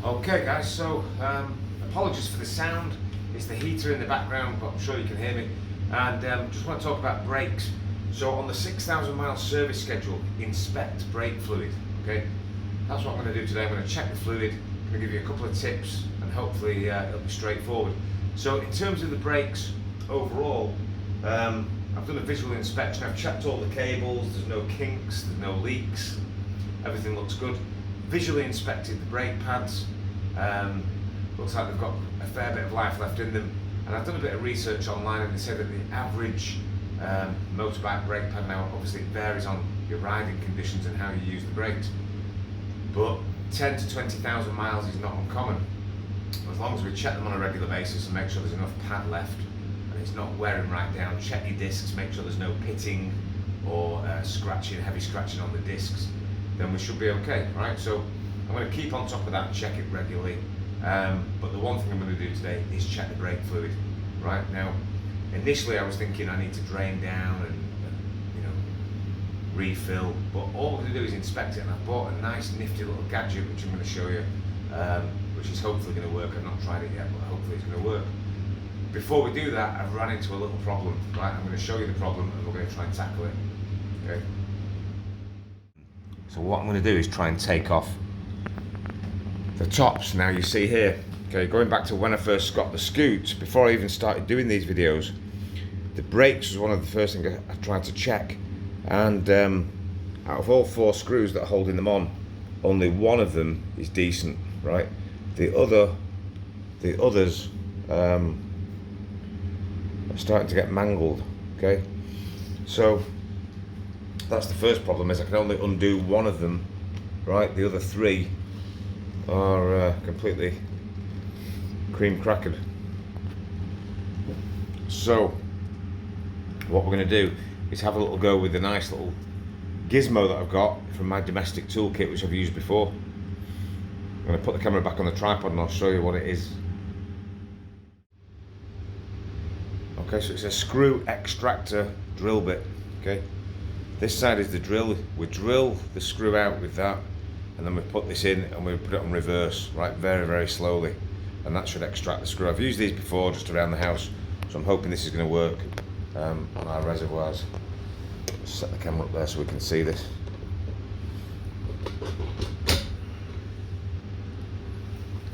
Okay guys, so apologies for the sound, it's the heater in the background, but I'm sure you can hear me. And just want to talk about brakes. So on the 6,000 mile service schedule, inspect brake fluid, okay? That's what I'm going to do today. I'm going to check the fluid, I'm going to give you a couple of tips, and hopefully it'll be straightforward. So in terms of the brakes overall, I've done a visual inspection, I've checked all the cables, there's no kinks, there's no leaks, everything looks good. Visually inspected the brake pads, looks like they've got a fair bit of life left in them, and I've done a bit of research online, and they say that the average motorbike brake pad, now obviously it varies on your riding conditions and how you use the brakes, but 10 to 20,000 miles is not uncommon. As long as we check them on a regular basis and make sure there's enough pad left and it's not wearing right down, check your discs, make sure there's no pitting or heavy scratching on the discs, then we should be okay, right? So I'm going to keep on top of that and check it regularly. But the one thing I'm going to do today is check the brake fluid. Right now, initially I was thinking I need to drain down and refill, but all I'm going to do is inspect it, and I've bought a nice nifty little gadget which I'm going to show you, which is hopefully going to work. I've not tried it yet, but hopefully it's going to work. Before we do that, I've run into a little problem, right? I'm going to show you the problem and we're going to try and tackle it, okay? So what I'm going to do is try and take off the tops. Now you see here, okay, going back to when I first got the scoots, before I even started doing these videos, the brakes was one of the first things I tried to check, and out of all 4 screws that are holding them on, only one of them is decent, right? The others are starting to get mangled, okay? So that's the first problem, is I can only undo one of them, right? The other 3 are completely cream crackered. So what we're going to do is have a little go with the nice little gizmo that I've got from my domestic toolkit, which I've used before. I'm going to put the camera back on the tripod and I'll show you what it is. Okay, so it's a screw extractor drill bit, okay? This side is the drill. We drill the screw out with that, and then we put this in and we put it on reverse, right, very, very slowly, and that should extract the screw. I've used these before just around the house, so I'm hoping this is going to work on our reservoirs. Let's set the camera up there so we can see this.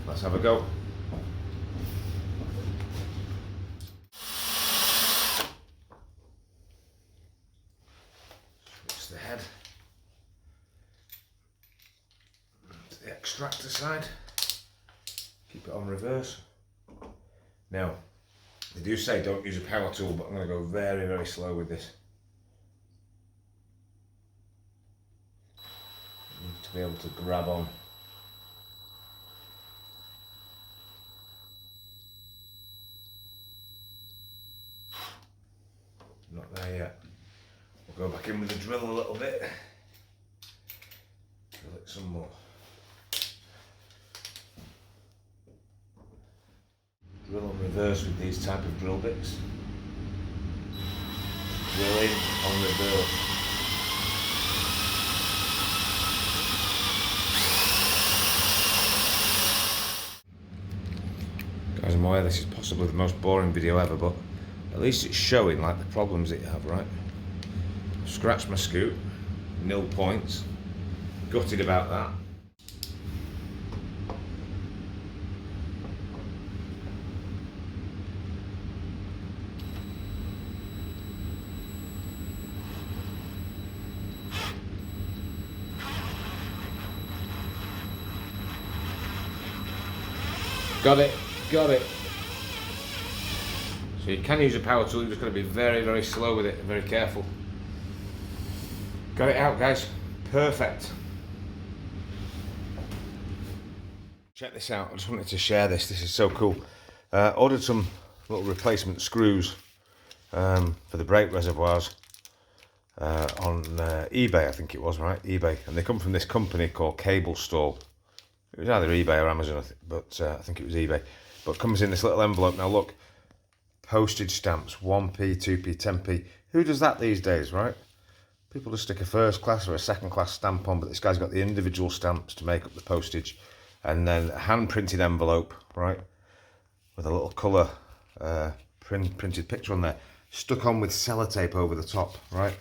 Let's have a go. Switch the head to the extractor side. Keep it on reverse. Now, they do say don't use a power tool, but I'm going to go very, very slow with this. I need to be able to grab on. Not there yet. We'll go back in with the drill a little bit. Drill it some more. Drill on reverse with these type of drill bits. Drill in on reverse. Guys, I'm aware this is possibly the most boring video ever, but at least it's showing like the problems that you have, right? Scratched my scoot, 0 points, gutted about that. Got it, got it. So you can use a power tool, you've just got to be very, very slow with it, very careful. Got it out, guys. Perfect. Check this out, I just wanted to share this, this is so cool. Ordered some little replacement screws for the brake reservoirs on eBay, I think it was, right? eBay. And they come from this company called Cable Store. It was either eBay or Amazon, but I think it was eBay. But it comes in this little envelope. Now look, postage stamps, 1p, 2p, 10p. Who does that these days, right? People just stick a first class or a second class stamp on, but this guy's got the individual stamps to make up the postage. and then a hand printed envelope, right, with a little colour printed picture on there, stuck on with sellotape over the top, right?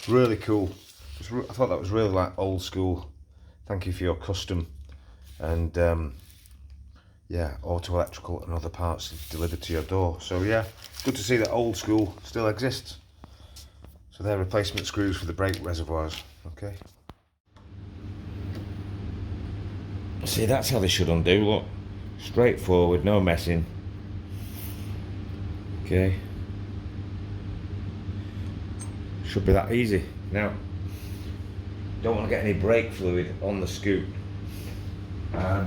Really cool. I thought that was really like old school. Thank you for your custom. And yeah, auto electrical and other parts delivered to your door. So yeah, good to see that old school still exists. So they're replacement screws for the brake reservoirs. Okay. See, that's how they should undo. Look, straightforward, no messing. Okay. Should be that easy. Now, don't want to get any brake fluid on the scoot. I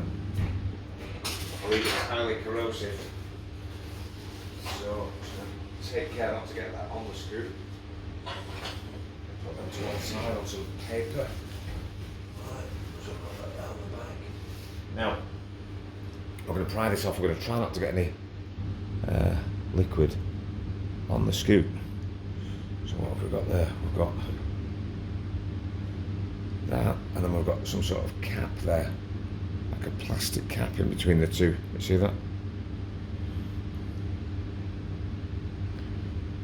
believe it's highly corrosive. So, just take care not to get that on the scoot. Put them to one side on some paper. Right, so I've got that down the back. Now, we're going to pry this off. We're going to try not to get any liquid on the scoot. So what have we got there? We've got that, and then we've got some sort of cap there, like a plastic cap in between the two. You see that?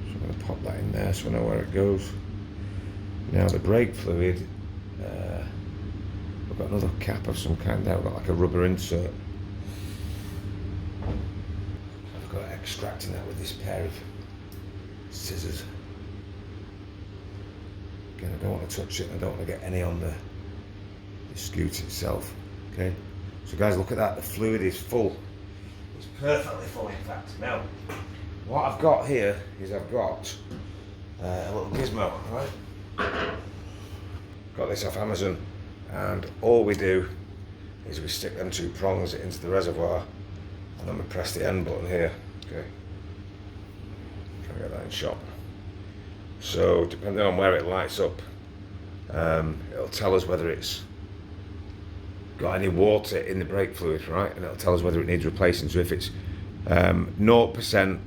So I'm going to pop that in there so I know where it goes. Now the brake fluid, we've got another cap of some kind there. We've got like a rubber insert. I've got extracting that with this pair of scissors. Again, I don't want to touch it. I don't want to get any on the scoot itself. Okay. So guys, look at that. The fluid is full. It's perfectly full, in fact. Now, what I've got here is I've got a little gizmo, right? Got this off Amazon, and all we do is we stick them two prongs into the reservoir, and then we press the end button here. Okay. Try to get that in shot. So depending on where it lights up, it'll tell us whether it's got any water in the brake fluid, right? And it'll tell us whether it needs replacing. So if it's 0%,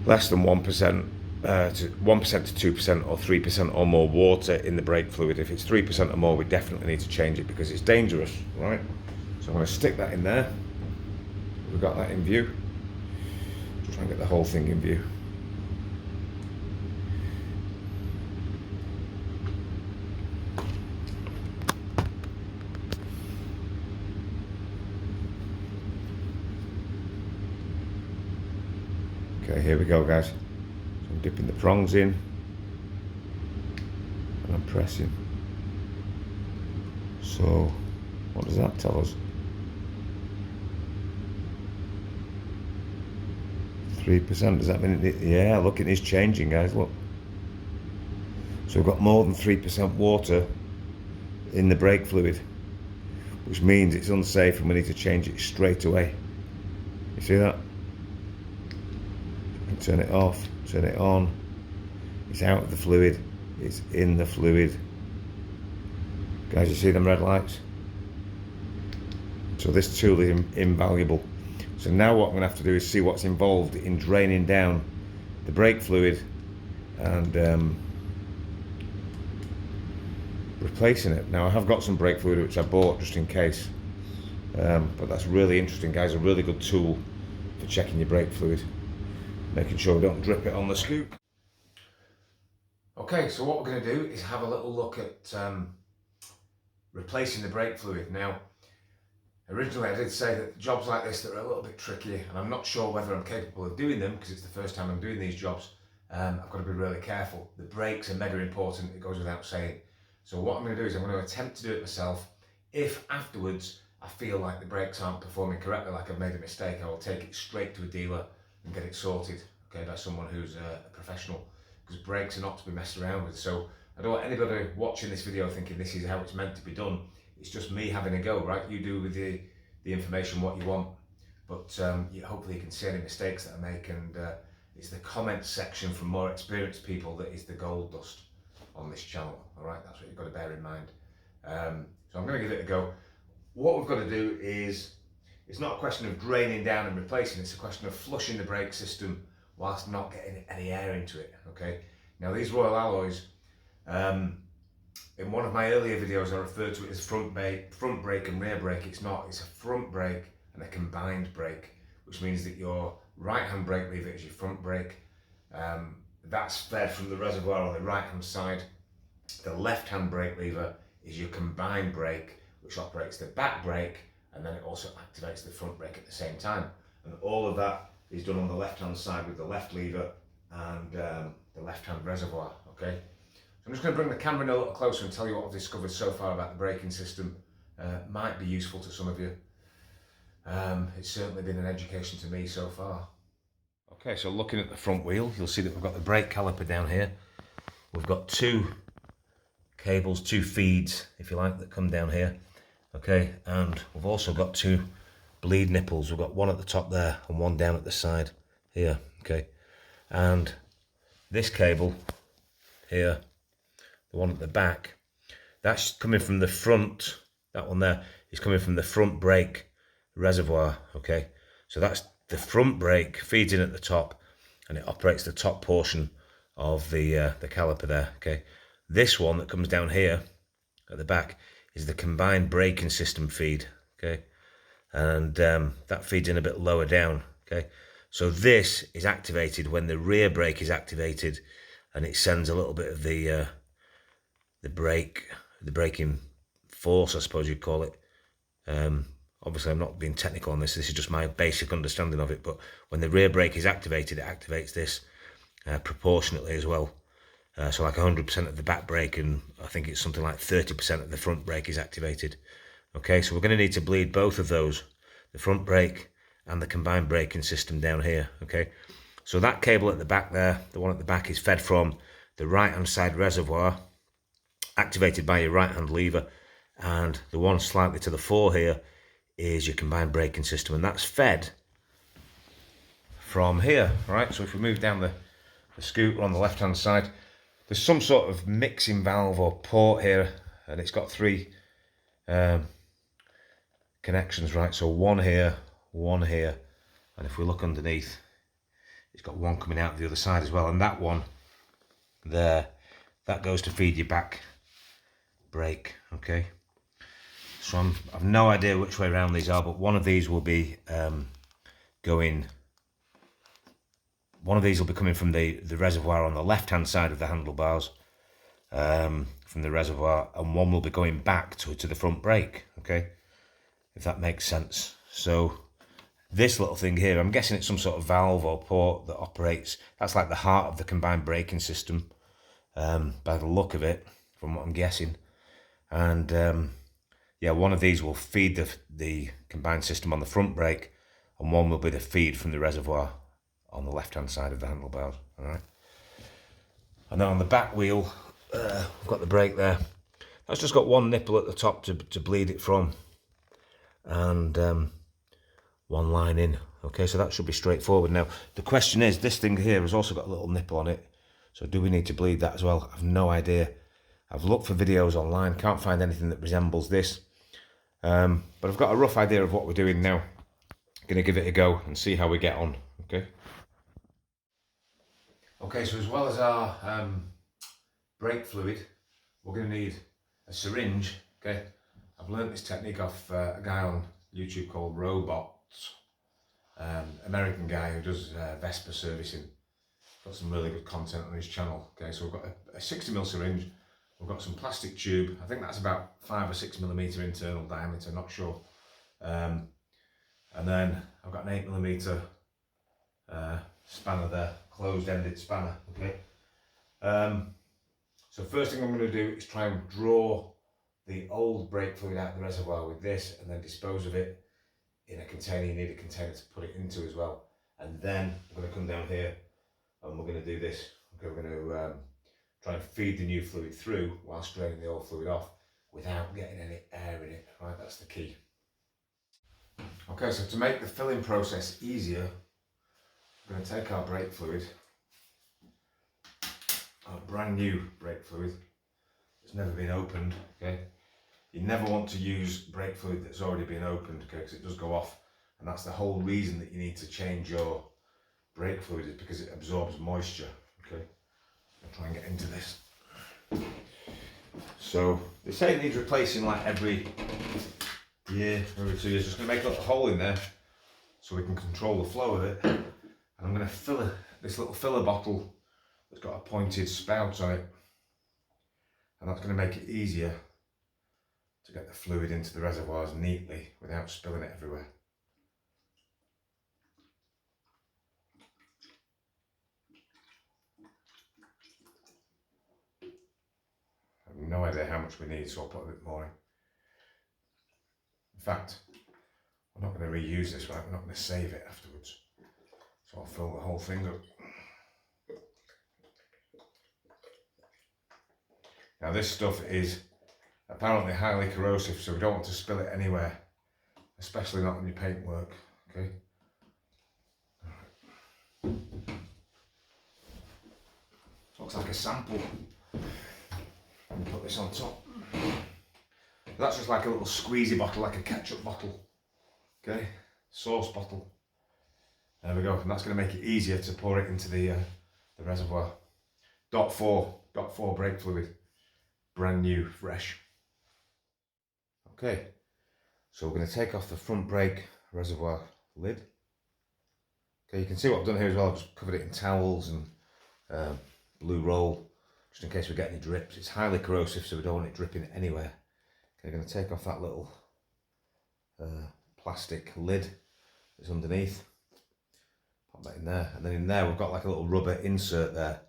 less than 1%, to 1% to 2% or 3% or more water in the brake fluid. If it's 3% or more, we definitely need to change it because it's dangerous, right? So I'm going to stick that in there. We've got that in view. Try and get the whole thing in view. Okay, here we go, guys. So I'm dipping the prongs in and I'm pressing. So what does that tell us? 3%. Does that mean it? Yeah, look, it is changing, guys. Look. So we've got more than 3% water in the brake fluid, which means it's unsafe and we need to change it straight away. You see that? Turn it off, turn it on. It's out of the fluid, it's in the fluid. Guys, you see them red lights? So this tool is invaluable. So now what I'm going to have to do is see what's involved in draining down the brake fluid and replacing it. Now I have got some brake fluid which I bought just in case, but that's really interesting, guys. A really good tool for checking your brake fluid, making sure we don't drip it on the scoop. Okay, so what we're going to do is have a little look at replacing the brake fluid. Now, originally I did say that jobs like this that are a little bit tricky, and I'm not sure whether I'm capable of doing them because it's the first time I'm doing these jobs. I've got to be really careful. The brakes are mega important, it goes without saying. So what I'm going to do is I'm going to attempt to do it myself. If afterwards I feel like the brakes aren't performing correctly, like I've made a mistake, I will take it straight to a dealer and get it sorted, okay, by someone who's a professional, because brakes are not to be messed around with. So I don't want anybody watching this video thinking this is how it's meant to be done. It's just me having a go, right? You do with the information what you want, but hopefully you can see any mistakes that I make, and it's the comments section from more experienced people that is the gold dust on this channel, all right? That's what you've got to bear in mind. So I'm going to give it a go. What we've got to do is, it's not a question of draining down and replacing, it's a question of flushing the brake system whilst not getting any air into it, okay? Now these Royal alloys, In one of my earlier videos, I referred to it as front brake and rear brake. It's not, it's a front brake and a combined brake, which means that your right-hand brake lever is your front brake. That's fed from the reservoir on the right-hand side. The left-hand brake lever is your combined brake, which operates the back brake, and then it also activates the front brake at the same time. And all of that is done on the left-hand side with the left lever and the left-hand reservoir, okay? So I'm just going to bring the camera in a little closer and tell you what I've discovered so far about the braking system. Might be useful to some of you. It's certainly been an education to me so far. Okay, so looking at the front wheel, you'll see that we've got the brake caliper down here. We've got two cables, two feeds, if you like, that come down here. Okay, and we've also got two bleed nipples. We've got one at the top there and one down at the side here. Okay, and this cable here, the one at the back, that's coming from the front. That one there is coming from the front brake reservoir. Okay, so that's the front brake feeds in at the top, and it operates the top portion of the caliper there. Okay, this one that comes down here at the back is the combined braking system feed. Okay, and that feeds in a bit lower down. Okay, so this is activated when the rear brake is activated, and it sends a little bit of the braking force, I suppose you'd call it. Obviously, I'm not being technical on this. This is just my basic understanding of it. But when the rear brake is activated, it activates this proportionately as well. So like 100% of the back brake, and I think it's something like 30% of the front brake is activated. Okay, so we're going to need to bleed both of those, the front brake and the combined braking system down here. Okay, so that cable at the back there, the one at the back, is fed from the right-hand side reservoir, activated by your right-hand lever, and the one slightly to the fore here is your combined braking system, and that's fed from here. Right, so if we move down the scooter on the left-hand side, there's some sort of mixing valve or port here, and it's got three connections, right? So one here, and if we look underneath, it's got one coming out the other side as well, and that one there, that goes to feed your back brake. Okay, so I've no idea which way around these are, but one of these will be one of these will be coming from the reservoir on the left-hand side of the handlebars, from the reservoir, and one will be going back to the front brake, okay, if that makes sense. So this little thing here, I'm guessing it's some sort of valve or port that operates, that's like the heart of the combined braking system, by the look of it, from what I'm guessing. And yeah, one of these will feed the combined system on the front brake, and one will be the feed from the reservoir on the left-hand side of the handlebars. All right. And then on the back wheel, we've got the brake there. That's just got one nipple at the top to bleed it from, and one line in. Okay, so that should be straightforward. Now, the question is, this thing here has also got a little nipple on it. So do we need to bleed that as well? I've no idea. I've looked for videos online, can't find anything that resembles this. But I've got a rough idea of what we're doing now. I'm going to give it a go and see how we get on. Okay. Okay, so as well as our brake fluid, we're going to need a syringe. Okay, I've learnt this technique off a guy on YouTube called Robots, American guy who does Vespa servicing. Got some really good content on his channel. Okay, so we've got a 60mm syringe. We've got some plastic tube. I think that's about 5 or 6mm internal diameter, not sure. And then I've got an 8mm spanner there, closed-ended spanner. Okay. So first thing I'm going to do is try and draw the old brake fluid out of the reservoir with this, and then dispose of it in a container. You need a container to put it into as well. And then I'm going to come down here and we're going to do this. Okay, we're going to try and feed the new fluid through whilst draining the old fluid off without getting any air in it. Right, that's the key. Okay, so to make the filling process easier, we're going to take our brake fluid, our brand new brake fluid that's never been opened. Okay, you never want to use brake fluid that's already been opened, okay, because it does go off, and that's the whole reason that you need to change your brake fluid, is because it absorbs moisture. Okay, I'll try and get into this. So they say it needs replacing like every year, every 2 years. Just going to make a little hole in there so we can control the flow of it. And I'm going to fill this little filler bottle that's got a pointed spout on it, and that's going to make it easier to get the fluid into the reservoirs neatly without spilling it everywhere. I have no idea how much we need, so I'll put a bit more in. In fact, we're not going to reuse this, right? We're not going to save it afterwards. So I'll fill the whole thing up. Now this stuff is apparently highly corrosive, so we don't want to spill it anywhere, especially not on your paintwork, okay? Looks like a sample. And put this on top. That's just like a little squeezy bottle, like a ketchup bottle, okay? Sauce bottle. There we go, and that's going to make it easier to pour it into the reservoir. Dot 4 brake fluid, brand new, fresh. Okay, so we're going to take off the front brake reservoir lid. Okay, you can see what I've done here as well. I've just covered it in towels and blue roll, just in case we get any drips. It's highly corrosive, so we don't want it dripping anywhere. Okay, I'm going to take off that little plastic lid that's underneath. Pop that in there, and then in there we've got like a little rubber insert there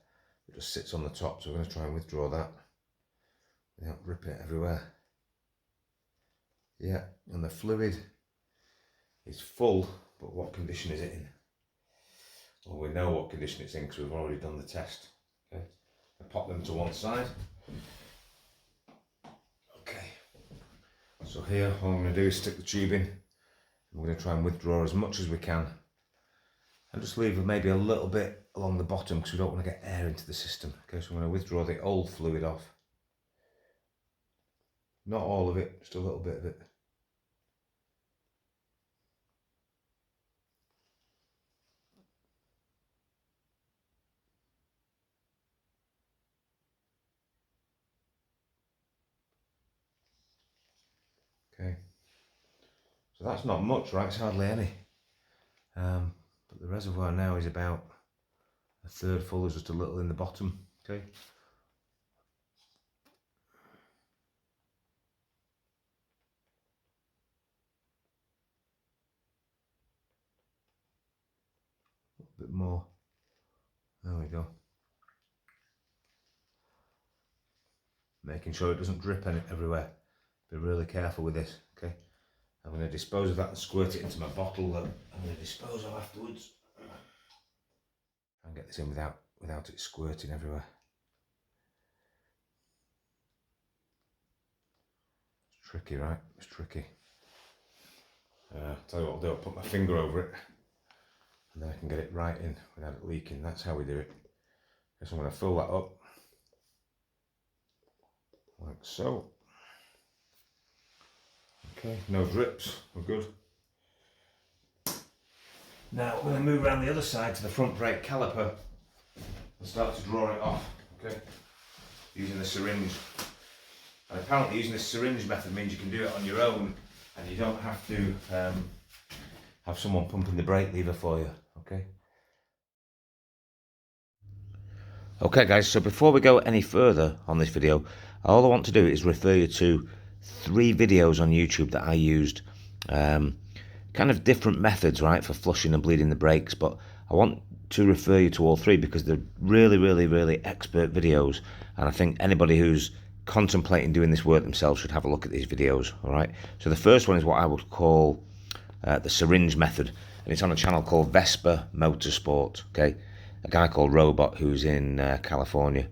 that just sits on the top, so we're going to try and withdraw that without ripping it everywhere. Yeah, and the fluid is full, but what condition is it in? Well, we know what condition it's in because we've already done the test. Okay, I pop them to one side. Okay, so here all I'm going to do is stick the tube in. We're going to try and withdraw as much as we can, and just leave maybe a little bit along the bottom because we don't want to get air into the system. Okay, so I'm going to withdraw the old fluid off. Not all of it, just a little bit of it. Okay, so that's not much, right? It's hardly any. But the reservoir now is about a third full. There's just a little in the bottom. Okay. A bit more. There we go. Making sure it doesn't drip everywhere. Be really careful with this, okay? I'm going to dispose of that and squirt it into my bottle that I'm going to dispose of afterwards. And get this in without it squirting everywhere. It's tricky, right? It's tricky. Tell you what I'll do, I'll put my finger over it and then I can get it right in without it leaking. That's how we do it. So I'm going to fill that up like so. Okay, no drips, we're good. Now we're going to move around the other side to the front brake caliper and start to draw it off, okay, using the syringe. And apparently using this syringe method means you can do it on your own and you don't have to have someone pumping the brake lever for you, okay? Okay guys, so before we go any further on this video, all I want to do is refer you to 3 videos on YouTube that I used, kind of different methods, right, for flushing and bleeding the brakes, but I want to refer you to all 3 because they're really expert videos, and I think anybody who's contemplating doing this work themselves should have a look at these videos, all right? So the first one is what I would call the syringe method, and it's on a channel called Vespa Motorsport, okay? A guy called Robot who's in California.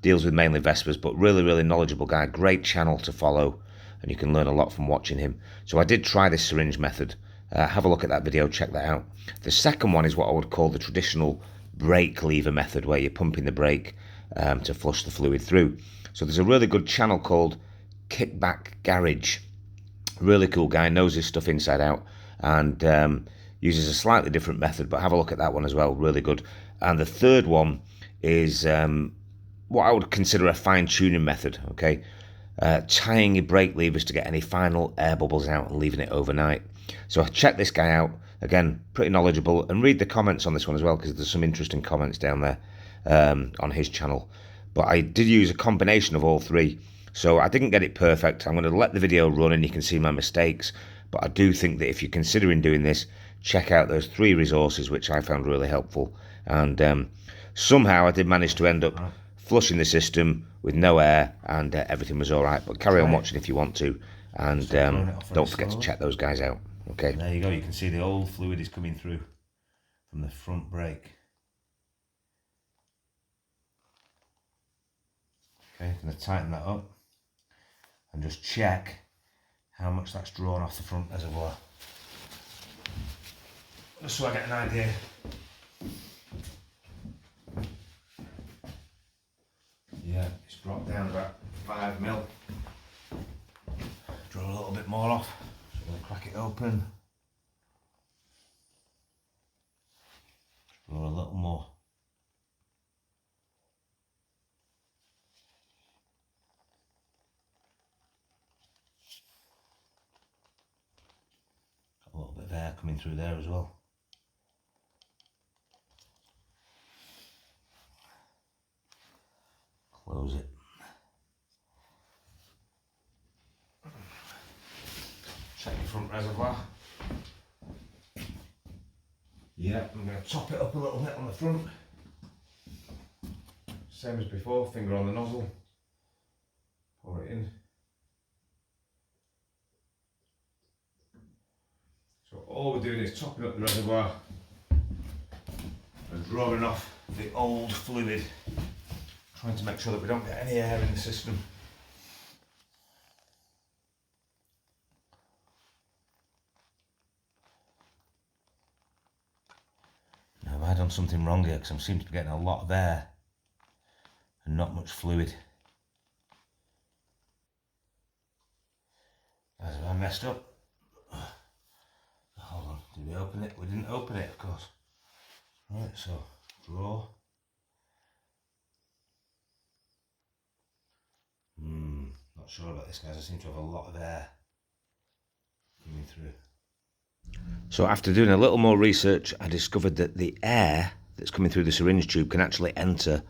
Deals with mainly Vespas, but really knowledgeable guy. Great channel to follow, and you can learn a lot from watching him. So I did try this syringe method. Have a look at that video, check that out. The second one is what I would call the traditional brake lever method, where you're pumping the brake to flush the fluid through. So there's a really good channel called Kickback Garage. Really cool guy, knows his stuff inside out, and uses a slightly different method, but have a look at that one as well, really good. And the third one is what I would consider a fine-tuning method, okay? Tying your brake levers to get any final air bubbles out and leaving it overnight. So I checked this guy out, again, pretty knowledgeable, and read the comments on this one as well, because there's some interesting comments down there on his channel. But I did use a combination of all three, so I didn't get it perfect. I'm going to let the video run and you can see my mistakes, but I do think that if you're considering doing this, check out those three resources, which I found really helpful. And somehow I did manage to end up flushing the system with no air, and everything was all right. But carry on watching if you want to, and don't forget to check those guys out. Okay. There you go. You can see the old fluid is coming through from the front brake. Okay, I'm going to tighten that up and just check how much that's drawn off the front reservoir, just so I get an idea. Yeah, it's dropped down about 5 mil. Draw a little bit more off, so I'm going to crack it open. Draw a little more. Got a little bit of air coming through there as well. Close it. Check your front reservoir. Yeah, I'm going to top it up a little bit on the front. Same as before, finger on the nozzle. Pour it in. So all we're doing is topping up the reservoir and drawing off the old fluid, trying to make sure that we don't get any air in the system. Now, have I done something wrong here? Because I seem to be getting a lot of air and not much fluid. As if I messed up. Hold on, did we open it? We didn't open it, of course. Right, so draw. Not sure about this, guys. I seem to have a lot of air coming through. So after doing a little more research, I discovered that the air that's coming through the syringe tube can actually enter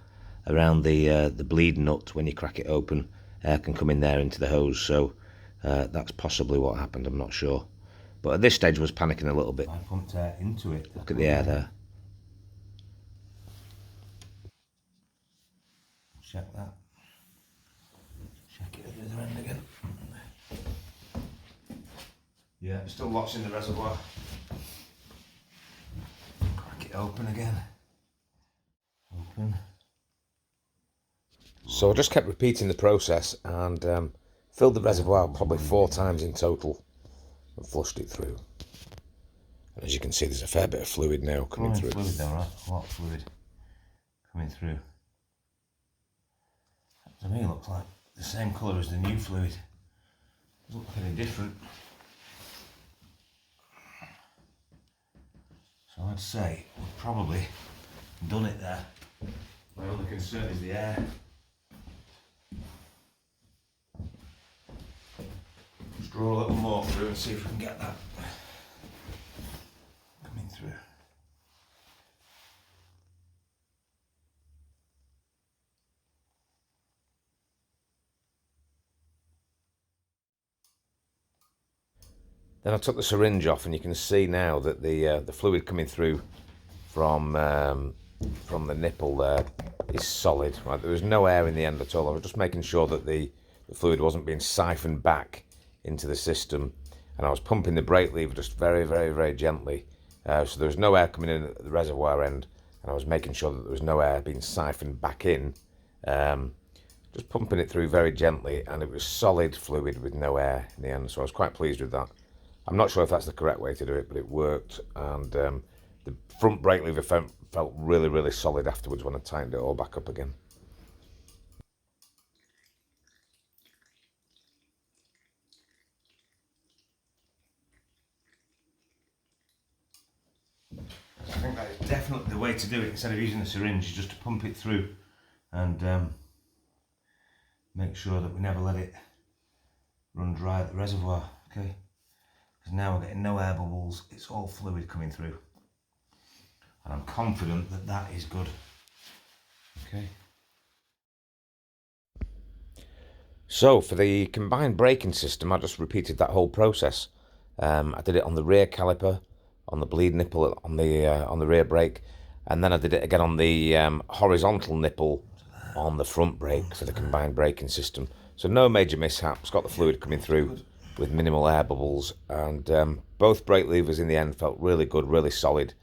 around the bleed nut when you crack it open. Air can come in there into the hose, so that's possibly what happened. I'm not sure. But at this stage I was panicking a little bit. I pumped air into it. Look at the air there. Check that. Check it at the other end again. Yeah, there's still lots in the reservoir. Crack it open again. Open. So I just kept repeating the process and filled the reservoir probably 4 times in total and flushed it through. And as you can see, there's a fair bit of fluid now coming through. Fluid there, right? A lot of fluid coming through. That to me looks like the same colour as the new fluid. Doesn't look any different. So I'd say we've probably done it there. My only concern is the air. Just draw a little more through and see if we can get that coming through. Then I took the syringe off, and you can see now that the fluid coming through from the nipple there is solid. Right, there was no air in the end at all. I was just making sure that the fluid wasn't being siphoned back into the system, and I was pumping the brake lever just very, very, very gently. So there was no air coming in at the reservoir end, and I was making sure that there was no air being siphoned back in. Just pumping it through very gently, and it was solid fluid with no air in the end. So I was quite pleased with that. I'm not sure if that's the correct way to do it, but it worked, and the front brake lever felt really, really solid afterwards when I tightened it all back up again. I think that is definitely the way to do it. Instead of using the syringe, just to pump it through and make sure that we never let it run dry at the reservoir, okay? Because now we're getting no air bubbles, it's all fluid coming through. And I'm confident that that is good, okay? So for the combined braking system, I just repeated that whole process. I did it on the rear caliper, on the bleed nipple on the rear brake, and then I did it again on the horizontal nipple on the front brake for the combined braking system. So no major mishaps, got the fluid coming through with minimal air bubbles, and both brake levers in the end felt really good, really solid.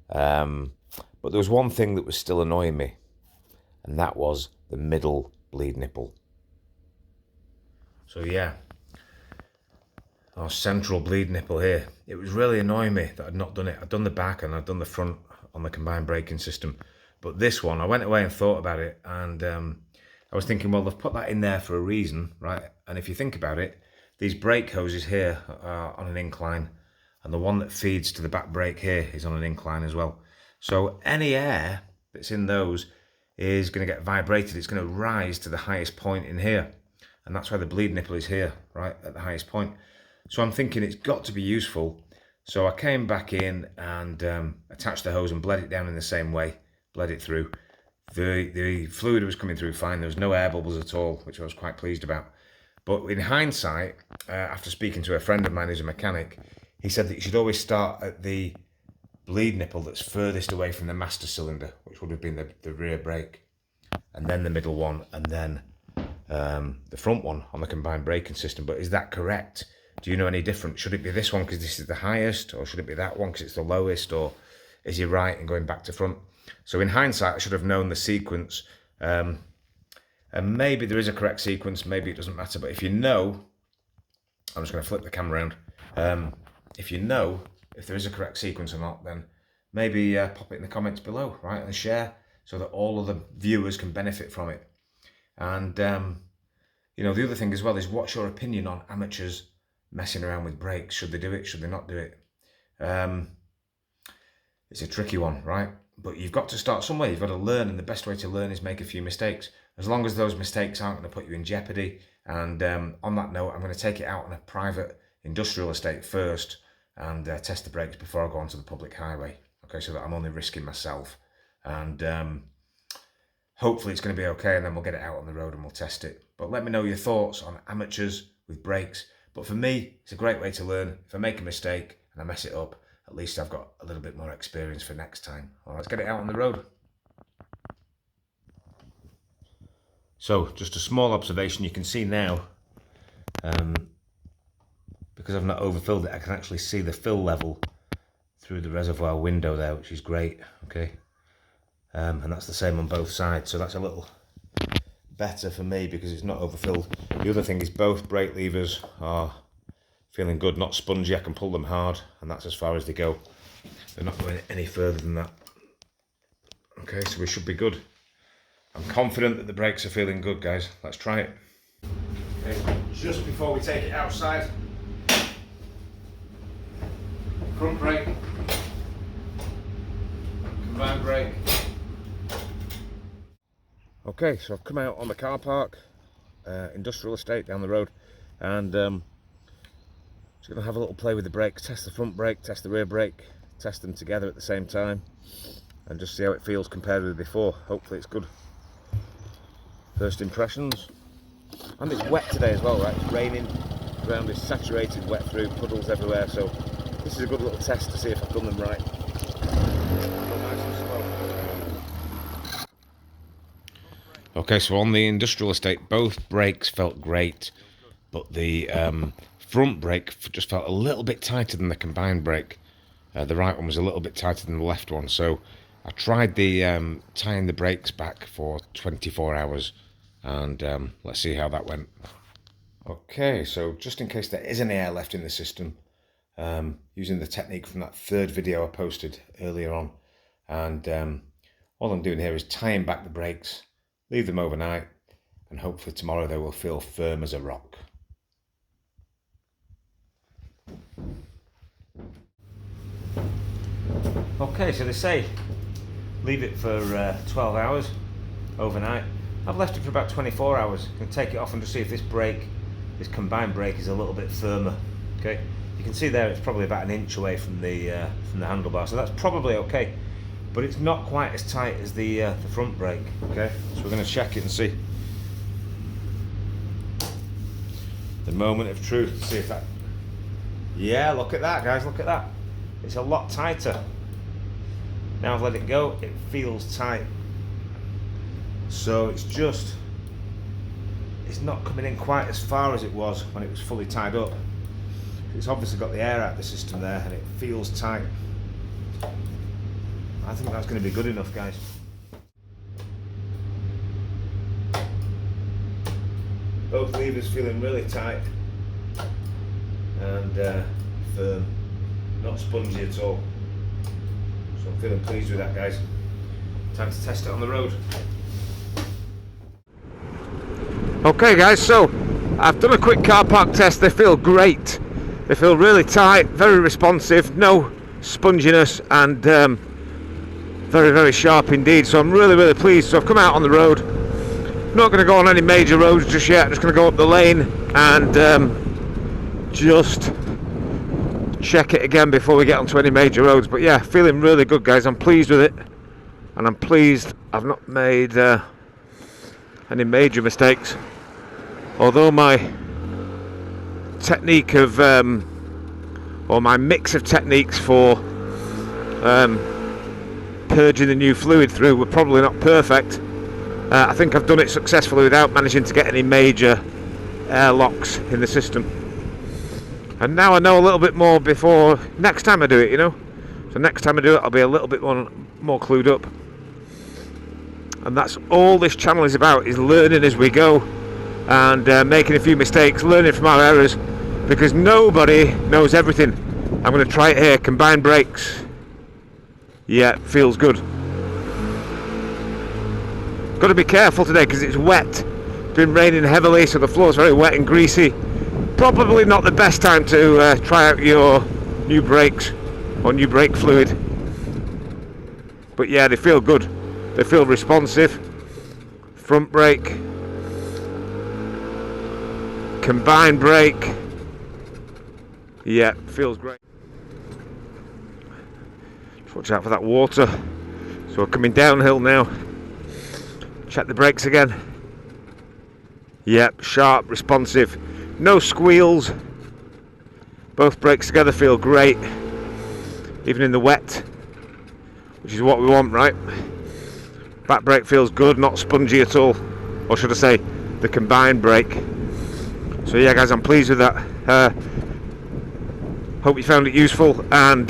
But there was one thing that was still annoying me, and that was the middle bleed nipple. So yeah, our central bleed nipple here, it was really annoying me that I'd not done it. I'd done the back and I'd done the front on the combined braking system. But this one, I went away and thought about it, and I was thinking, well, they've put that in there for a reason, right? And if you think about it, these brake hoses here are on an incline, and the one that feeds to the back brake here is on an incline as well. So any air that's in those is going to get vibrated. It's going to rise to the highest point in here. And that's why the bleed nipple is here, right, at the highest point. So I'm thinking it's got to be useful. So I came back in and attached the hose and bled it down in the same way, bled it through. The fluid was coming through fine. There was no air bubbles at all, which I was quite pleased about. But in hindsight, after speaking to a friend of mine who's a mechanic, he said that you should always start at the bleed nipple that's furthest away from the master cylinder, which would have been the rear brake, and then the middle one, and then the front one on the combined braking system. But is that correct? Do you know any different? Should it be this one because this is the highest, or should it be that one because it's the lowest, or is he right in going back to front? So in hindsight, I should have known the sequence, and maybe there is a correct sequence, maybe it doesn't matter. But if you know, I'm just going to flip the camera around. If you know if there is a correct sequence or not, then maybe pop it in the comments below, right, and share so that all of the viewers can benefit from it. And you know, the other thing as well is, what's your opinion on amateurs messing around with brakes? Should they do it? Should they not do it? It's a tricky one, right? But you've got to start somewhere. You've got to learn, and the best way to learn is make a few mistakes. As long as those mistakes aren't going to put you in jeopardy. And on that note, I'm going to take it out on a private industrial estate first and test the brakes before I go onto the public highway. Okay, so that I'm only risking myself. And hopefully it's going to be okay, and then we'll get it out on the road and we'll test it. But let me know your thoughts on amateurs with brakes. But for me, it's a great way to learn. If I make a mistake and I mess it up, at least I've got a little bit more experience for next time. All right, let's get it out on the road. So just a small observation, you can see now, because I've not overfilled it, I can actually see the fill level through the reservoir window there, which is great, okay? And that's the same on both sides, so that's a little better for me because it's not overfilled. The other thing is both brake levers are feeling good, not spongy. I can pull them hard, and that's as far as they go. They're not going any further than that. Okay, so we should be good. I'm confident that the brakes are feeling good, guys. Let's try it. Okay, just before we take it outside, front brake, combined brake. Okay, so I've come out on the car park, industrial estate down the road, and just going to have a little play with the brakes, test the front brake, test the rear brake, test them together at the same time, and just see how it feels compared with before. Hopefully it's good. First impressions. And it's wet today as well, right? It's raining, the ground is saturated, wet through, puddles everywhere, so this is a good little test to see if I've done them right. Okay, so on the industrial estate, both brakes felt great, but the front brake just felt a little bit tighter than the combined brake. The right one was a little bit tighter than the left one, so I tried the tying the brakes back for 24 hours, and let's see how that went. Okay, so just in case there is any air left in the system, using the technique from that third video I posted earlier on, and all I'm doing here is tying back the brakes, leave them overnight, and hopefully tomorrow they will feel firm as a rock. Okay, so they say leave it for 12 hours overnight. I've left it for about 24 hours. I'm going to take it off and just see if this brake, this combined brake, is a little bit firmer. Okay, you can see there it's probably about an inch away from the handlebar, so that's probably okay. But it's not quite as tight as the front brake. Okay, so we're going to check it and see. The moment of truth. See if that. Yeah, look at that, guys. Look at that. It's a lot tighter. Now I've let it go. It feels tight. So it's not coming in quite as far as it was when it was fully tied up. It's obviously got the air out of the system there, and it feels tight. I think that's going to be good enough, guys. Both levers feeling really tight and firm, not spongy at all. So I'm feeling pleased with that, guys. Time to test it on the road. Okay guys, so I've done a quick car park test. They feel great. They feel really tight, very responsive, no sponginess, and very, very sharp indeed. So I'm really, really pleased. So I've come out on the road. Not going to go on any major roads just yet. I'm just going to go up the lane and just check it again before we get onto any major roads. But yeah, feeling really good, guys. I'm pleased with it, and I'm pleased I've not made any major mistakes. Although my technique of or my mix of techniques for purging the new fluid through were probably not perfect, I think I've done it successfully without managing to get any major air locks in the system. And now I know a little bit more before next time I do it, you know. So next time I do it, I'll be a little bit more clued up. And that's all this channel is about, is learning as we go and making a few mistakes, learning from our errors, because nobody knows everything. I'm going to try it here. Combined brakes. Yeah, feels good. Got to be careful today because it's wet. It's been raining heavily, so the floor's very wet and greasy. Probably not the best time to try out your new brakes or new brake fluid. But yeah, they feel good. They feel responsive. Front brake. Combined brake. Yeah, feels great. Just watch out for that water. So we're coming downhill now. Check the brakes again. Yep, sharp, responsive. No squeals. Both brakes together feel great. Even in the wet, which is what we want, right? Back brake feels good, not spongy at all. Or should I say, the combined brake. So yeah guys, I'm pleased with that. Hope you found it useful, and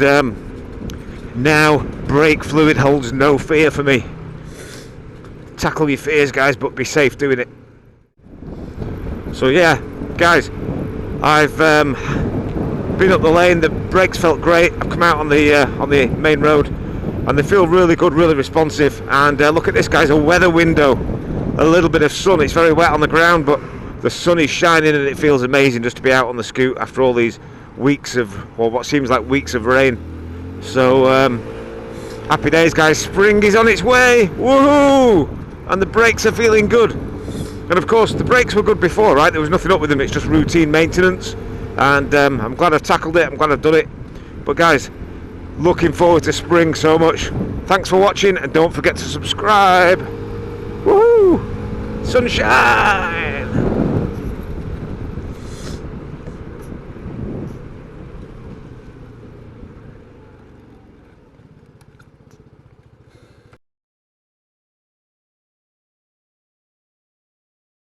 now brake fluid holds no fear for me. Tackle your fears guys, but be safe doing it. So yeah guys, I've been up the lane. The brakes felt great. I've come out on the main road and they feel really good, really responsive. And look at this guys, a weather window, a little bit of sun. It's very wet on the ground, but the sun is shining and it feels amazing just to be out on the scoot after all these weeks of, or what seems like weeks of rain. So happy days guys, spring is on its way, woohoo! And the brakes are feeling good. And of course the brakes were good before, right? There was nothing up with them, it's just routine maintenance. And I'm glad I've tackled it, I'm glad I've done it. But guys, looking forward to spring so much. Thanks for watching, and don't forget to subscribe. Woohoo! Sunshine!